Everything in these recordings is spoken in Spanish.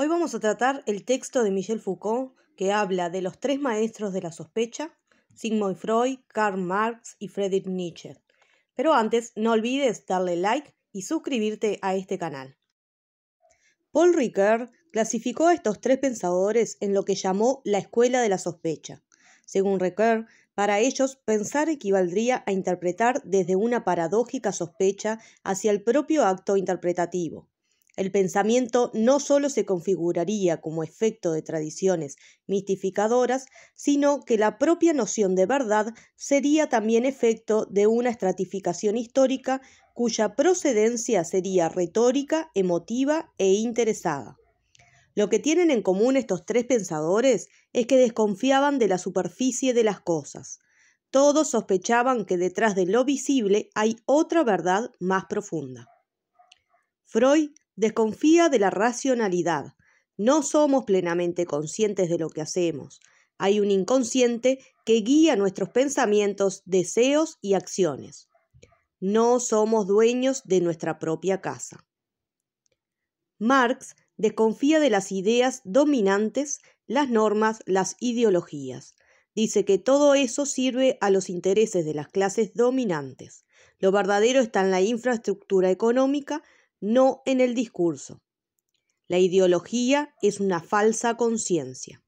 Hoy vamos a tratar el texto de Michel Foucault que habla de los tres maestros de la sospecha, Sigmund Freud, Karl Marx y Friedrich Nietzsche. Pero antes, no olvides darle like y suscribirte a este canal. Paul Ricoeur clasificó a estos tres pensadores en lo que llamó la escuela de la sospecha. Según Ricoeur, para ellos pensar equivaldría a interpretar desde una paradójica sospecha hacia el propio acto interpretativo. El pensamiento no solo se configuraría como efecto de tradiciones mistificadoras, sino que la propia noción de verdad sería también efecto de una estratificación histórica cuya procedencia sería retórica, emotiva e interesada. Lo que tienen en común estos tres pensadores es que desconfiaban de la superficie de las cosas. Todos sospechaban que detrás de lo visible hay otra verdad más profunda. Freud desconfía de la racionalidad. No somos plenamente conscientes de lo que hacemos. Hay un inconsciente que guía nuestros pensamientos, deseos y acciones. No somos dueños de nuestra propia casa. Marx desconfía de las ideas dominantes, las normas, las ideologías. Dice que todo eso sirve a los intereses de las clases dominantes. Lo verdadero está en la infraestructura económica, no en el discurso. La ideología es una falsa conciencia.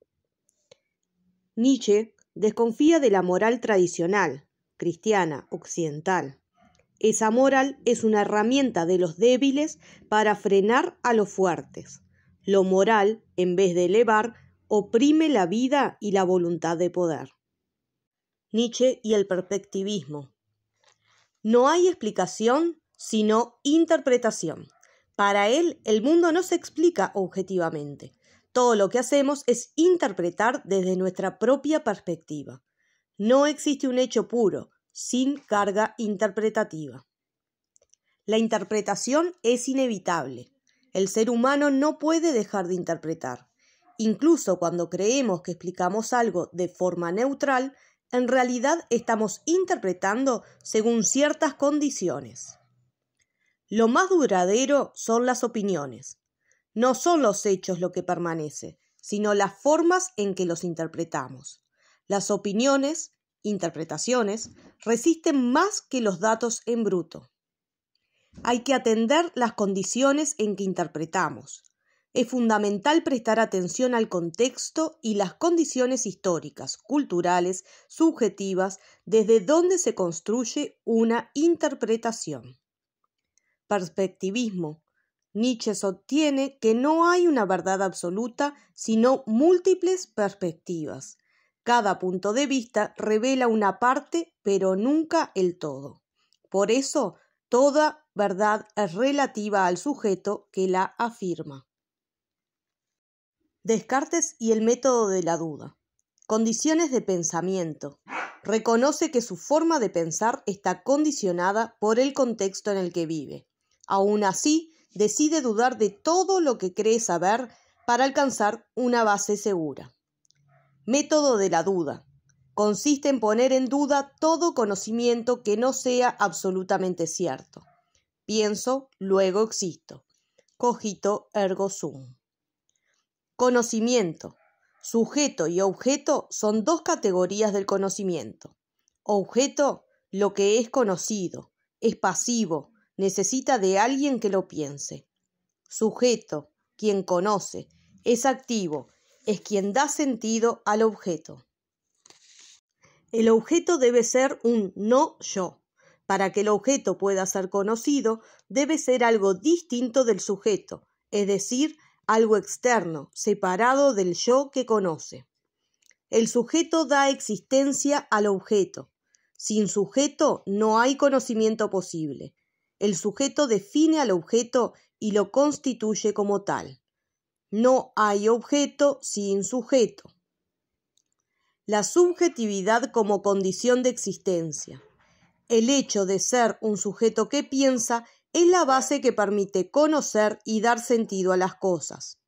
Nietzsche desconfía de la moral tradicional, cristiana, occidental. Esa moral es una herramienta de los débiles para frenar a los fuertes. Lo moral, en vez de elevar, oprime la vida y la voluntad de poder. Nietzsche y el perspectivismo. No hay explicación, sino interpretación. Para él, el mundo no se explica objetivamente. Todo lo que hacemos es interpretar desde nuestra propia perspectiva. No existe un hecho puro, sin carga interpretativa. La interpretación es inevitable. El ser humano no puede dejar de interpretar. Incluso cuando creemos que explicamos algo de forma neutral, en realidad estamos interpretando según ciertas condiciones. Lo más duradero son las opiniones. No son los hechos lo que permanece, sino las formas en que los interpretamos. Las opiniones, interpretaciones, resisten más que los datos en bruto. Hay que atender las condiciones en que interpretamos. Es fundamental prestar atención al contexto y las condiciones históricas, culturales, subjetivas, desde donde se construye una interpretación. Perspectivismo. Nietzsche sostiene que no hay una verdad absoluta, sino múltiples perspectivas. Cada punto de vista revela una parte, pero nunca el todo. Por eso, toda verdad es relativa al sujeto que la afirma. Descartes y el método de la duda. Condiciones de pensamiento. Reconoce que su forma de pensar está condicionada por el contexto en el que vive. Aún así, decide dudar de todo lo que cree saber para alcanzar una base segura. Método de la duda. Consiste en poner en duda todo conocimiento que no sea absolutamente cierto. Pienso, luego existo. Cogito ergo sum. Conocimiento. Sujeto y objeto son dos categorías del conocimiento. Objeto, lo que es conocido, es pasivo, necesita de alguien que lo piense. Sujeto, quien conoce, es activo, es quien da sentido al objeto. El objeto debe ser un no yo. Para que el objeto pueda ser conocido, debe ser algo distinto del sujeto, es decir, algo externo, separado del yo que conoce. El sujeto da existencia al objeto. Sin sujeto no hay conocimiento posible. El sujeto define al objeto y lo constituye como tal. No hay objeto sin sujeto. La subjetividad como condición de existencia. El hecho de ser un sujeto que piensa es la base que permite conocer y dar sentido a las cosas.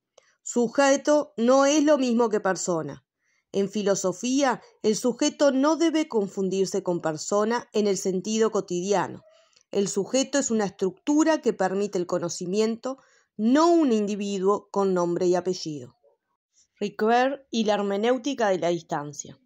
Sujeto no es lo mismo que persona. En filosofía, el sujeto no debe confundirse con persona en el sentido cotidiano. El sujeto es una estructura que permite el conocimiento, no un individuo con nombre y apellido. Ricoeur y la hermenéutica de la distancia.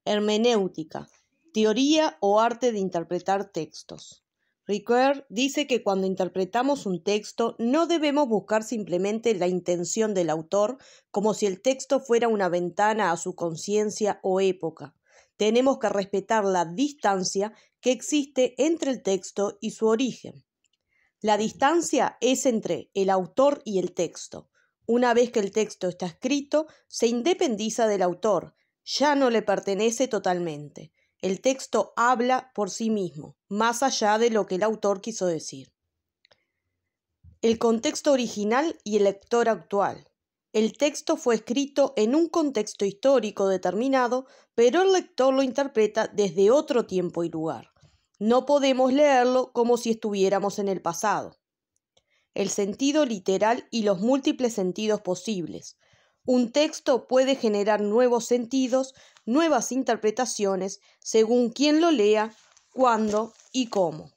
Hermenéutica, teoría o arte de interpretar textos. Ricoeur dice que cuando interpretamos un texto no debemos buscar simplemente la intención del autor como si el texto fuera una ventana a su conciencia o época. Tenemos que respetar la distancia que existe entre el texto y su origen. La distancia es entre el autor y el texto. Una vez que el texto está escrito, se independiza del autor, ya no le pertenece totalmente. El texto habla por sí mismo, más allá de lo que el autor quiso decir. El contexto original y el lector actual. El texto fue escrito en un contexto histórico determinado, pero el lector lo interpreta desde otro tiempo y lugar. No podemos leerlo como si estuviéramos en el pasado. El sentido literal y los múltiples sentidos posibles. Un texto puede generar nuevos sentidos, nuevas interpretaciones, según quien lo lea, cuándo y cómo.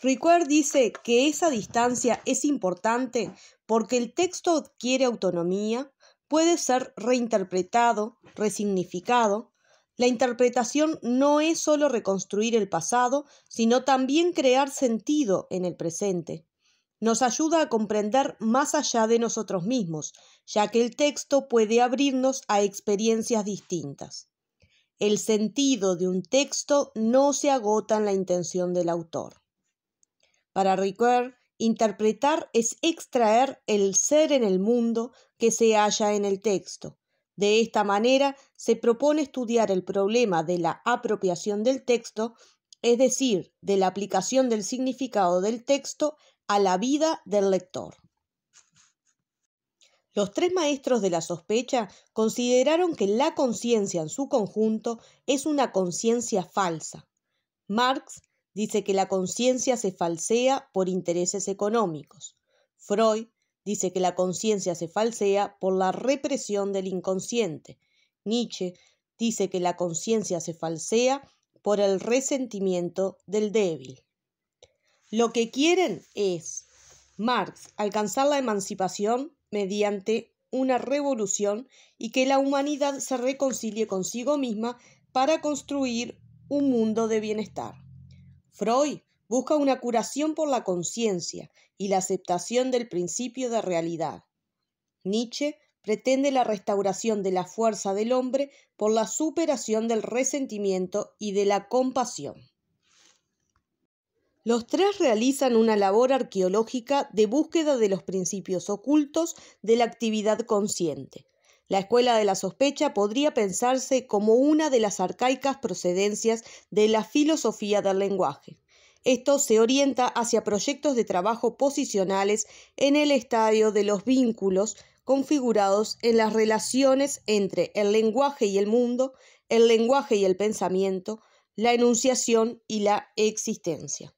Ricoeur dice que esa distancia es importante porque el texto adquiere autonomía, puede ser reinterpretado, resignificado. La interpretación no es solo reconstruir el pasado, sino también crear sentido en el presente. Nos ayuda a comprender más allá de nosotros mismos, ya que el texto puede abrirnos a experiencias distintas. El sentido de un texto no se agota en la intención del autor. Para Ricoeur, interpretar es extraer el ser en el mundo que se halla en el texto. De esta manera, se propone estudiar el problema de la apropiación del texto, es decir, de la aplicación del significado del texto a la vida del lector. Los tres maestros de la sospecha consideraron que la conciencia en su conjunto es una conciencia falsa. Marx dice que la conciencia se falsea por intereses económicos. Freud dice que la conciencia se falsea por la represión del inconsciente. Nietzsche dice que la conciencia se falsea por el resentimiento del débil. Lo que quieren es, Marx, alcanzar la emancipación mediante una revolución y que la humanidad se reconcilie consigo misma para construir un mundo de bienestar. Freud busca una curación por la conciencia y la aceptación del principio de realidad. Nietzsche pretende la restauración de la fuerza del hombre por la superación del resentimiento y de la compasión. Los tres realizan una labor arqueológica de búsqueda de los principios ocultos de la actividad consciente. La escuela de la sospecha podría pensarse como una de las arcaicas procedencias de la filosofía del lenguaje. Esto se orienta hacia proyectos de trabajo posicionales en el estadio de los vínculos configurados en las relaciones entre el lenguaje y el mundo, el lenguaje y el pensamiento, la enunciación y la existencia.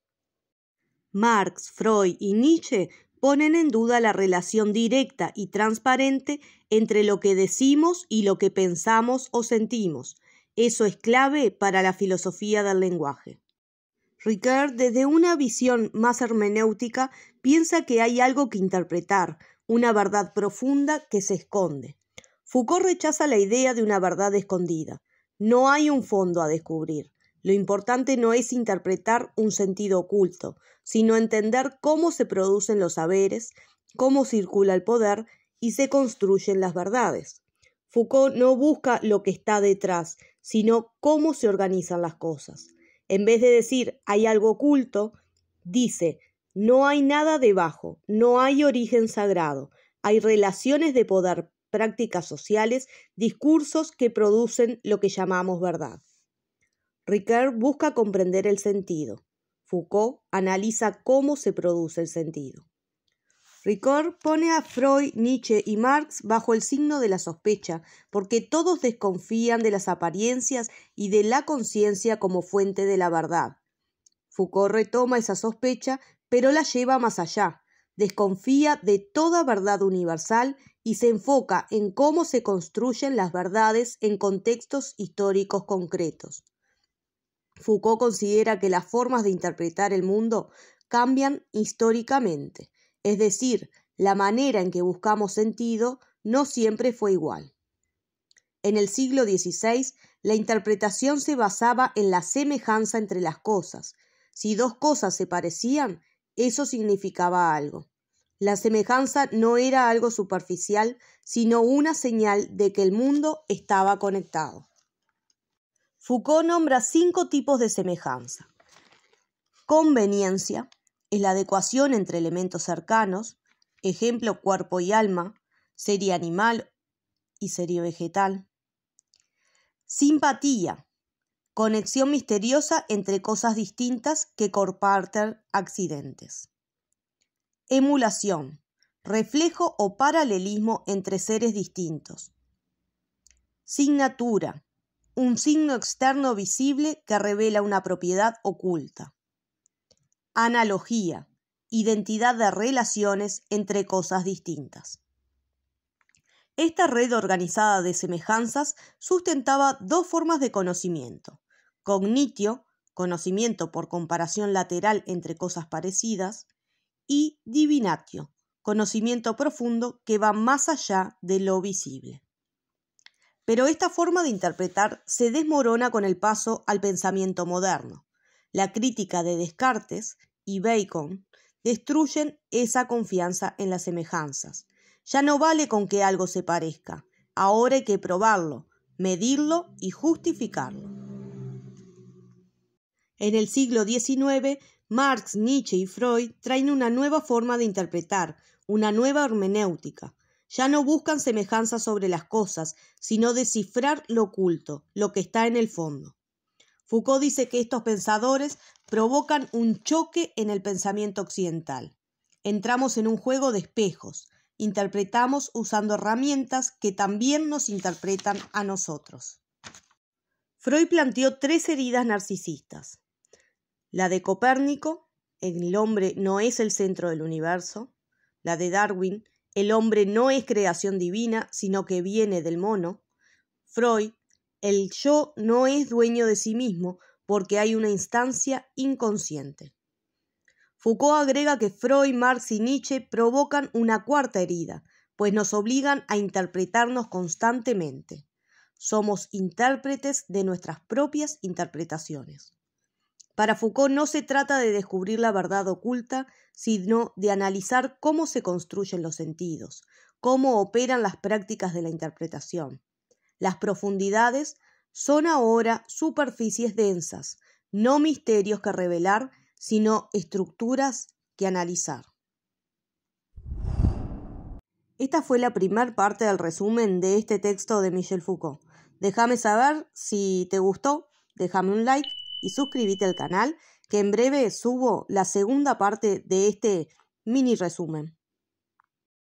Marx, Freud y Nietzsche ponen en duda la relación directa y transparente entre lo que decimos y lo que pensamos o sentimos. Eso es clave para la filosofía del lenguaje. Ricoeur, desde una visión más hermenéutica, piensa que hay algo que interpretar, una verdad profunda que se esconde. Foucault rechaza la idea de una verdad escondida. No hay un fondo a descubrir. Lo importante no es interpretar un sentido oculto, sino entender cómo se producen los saberes, cómo circula el poder y se construyen las verdades. Foucault no busca lo que está detrás, sino cómo se organizan las cosas. En vez de decir hay algo oculto, dice no hay nada debajo, no hay origen sagrado, hay relaciones de poder, prácticas sociales, discursos que producen lo que llamamos verdad. Ricoeur busca comprender el sentido. Foucault analiza cómo se produce el sentido. Ricoeur pone a Freud, Nietzsche y Marx bajo el signo de la sospecha, porque todos desconfían de las apariencias y de la conciencia como fuente de la verdad. Foucault retoma esa sospecha, pero la lleva más allá. Desconfía de toda verdad universal y se enfoca en cómo se construyen las verdades en contextos históricos concretos. Foucault considera que las formas de interpretar el mundo cambian históricamente. es decir, la manera en que buscamos sentido no siempre fue igual. En el siglo XVI, la interpretación se basaba en la semejanza entre las cosas. Si dos cosas se parecían, eso significaba algo. La semejanza no era algo superficial, sino una señal de que el mundo estaba conectado. Foucault nombra 5 tipos de semejanza. Conveniencia es la adecuación entre elementos cercanos, ejemplo cuerpo y alma, serie animal y serie vegetal. Simpatía, conexión misteriosa entre cosas distintas que comparten accidentes. Emulación, reflejo o paralelismo entre seres distintos. Signatura, un signo externo visible que revela una propiedad oculta. Analogía, identidad de relaciones entre cosas distintas. Esta red organizada de semejanzas sustentaba 2 formas de conocimiento: cognitio, conocimiento por comparación lateral entre cosas parecidas, y divinatio, conocimiento profundo que va más allá de lo visible. Pero esta forma de interpretar se desmorona con el paso al pensamiento moderno. La crítica de Descartes y Bacon destruyen esa confianza en las semejanzas. Ya no vale con que algo se parezca, ahora hay que probarlo, medirlo y justificarlo. En el siglo XIX, Marx, Nietzsche y Freud traen una nueva forma de interpretar, una nueva hermenéutica. Ya no buscan semejanzas sobre las cosas, sino descifrar lo oculto, lo que está en el fondo. Foucault dice que estos pensadores provocan un choque en el pensamiento occidental. Entramos en un juego de espejos, interpretamos usando herramientas que también nos interpretan a nosotros. Freud planteó 3 heridas narcisistas. La de Copérnico, el hombre no es el centro del universo. La de Darwin, el hombre no es creación divina, sino que viene del mono. Freud, el yo no es dueño de sí mismo porque hay una instancia inconsciente. Foucault agrega que Freud, Marx y Nietzsche provocan una 4ª herida, pues nos obligan a interpretarnos constantemente. Somos intérpretes de nuestras propias interpretaciones. Para Foucault no se trata de descubrir la verdad oculta, sino de analizar cómo se construyen los sentidos, cómo operan las prácticas de la interpretación. Las profundidades son ahora superficies densas, no misterios que revelar, sino estructuras que analizar. Esta fue la primera parte del resumen de este texto de Michel Foucault. Déjame saber si te gustó, déjame un like y suscríbete al canal, que en breve subo la segunda parte de este mini resumen.